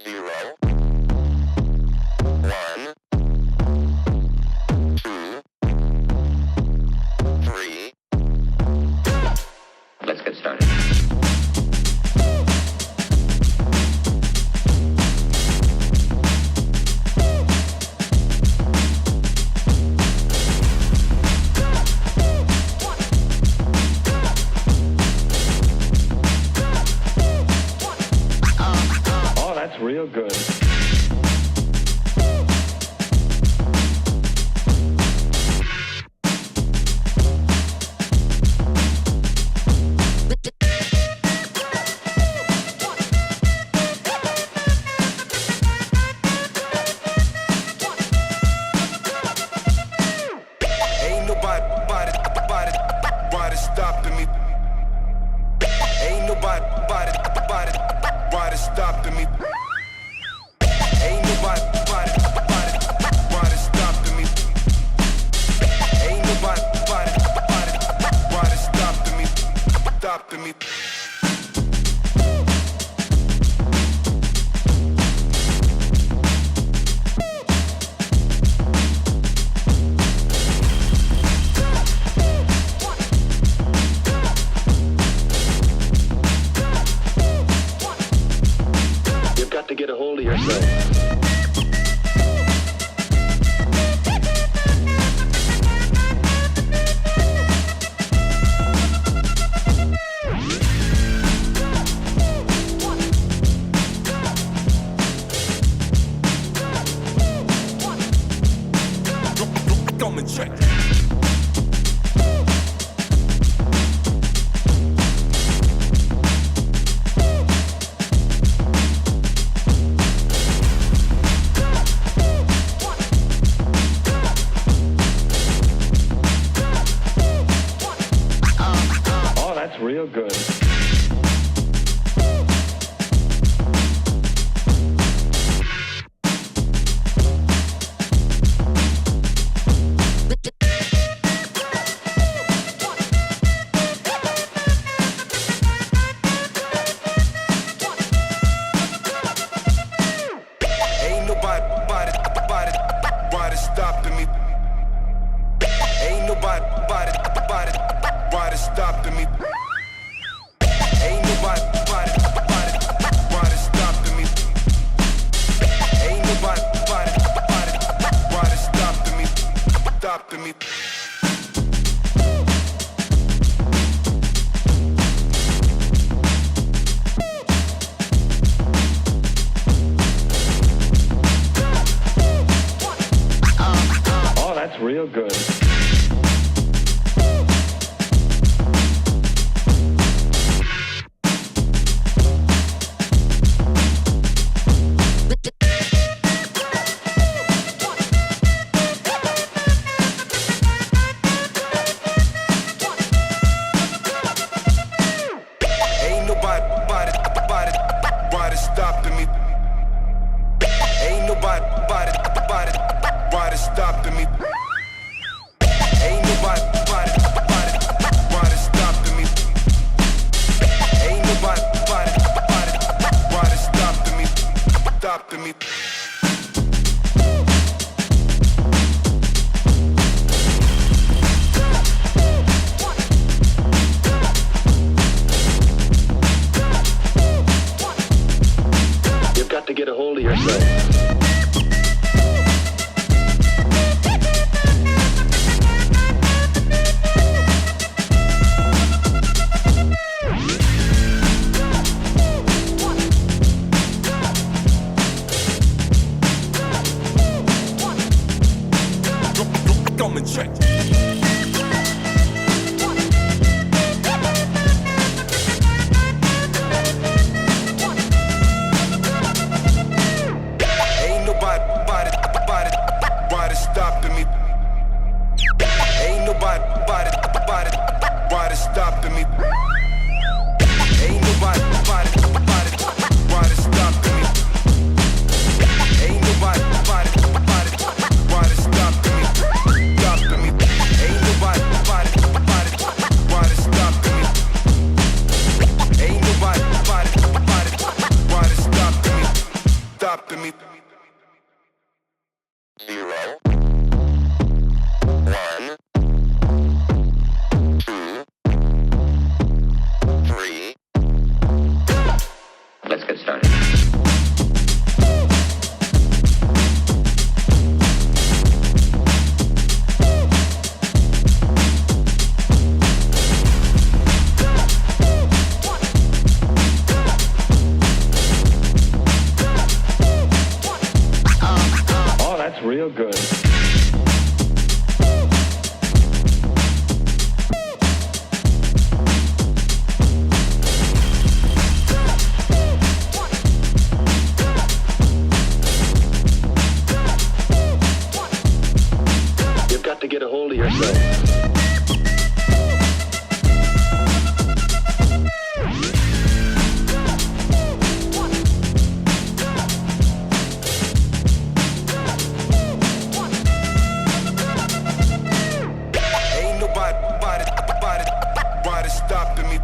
0, 1, 2, 3. Let's get started. Real good. Ain't nobody stopping me. Ain't nobody stopping me. Ain't nobody stopping me. Ain't nobody stopping me. You've got to get a hold of yourself. Come and check. Oh, that's real good. Ain't nobody stopping me. Ain't nobody stopping me. Ain't nobody stopping me. Ain't nobody stopping me. Oh, that's real good. Ain't nobody stopping me. Ain't nobody stopping me. Ain't nobody stopping me. Ain't nobody stopping me. You've got to get a hold of yourself. Come and check. Ain't nobody stopping me. Ain't nobody stopping me. Ain't nobody stopping me. Ain't nobody stopping me. Ain't nobody stopping me. Ain't nobody stopping me. stopping me. 0, 1, 2, 3. Let's get started. Oh, that's real good. You've got to get a hold of yourself. Ain't nobody stopping me.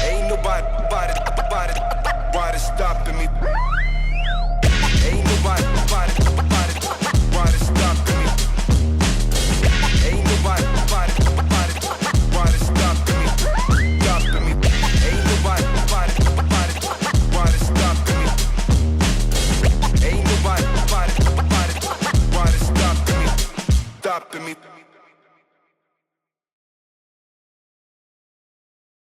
Ain't nobody stopping me.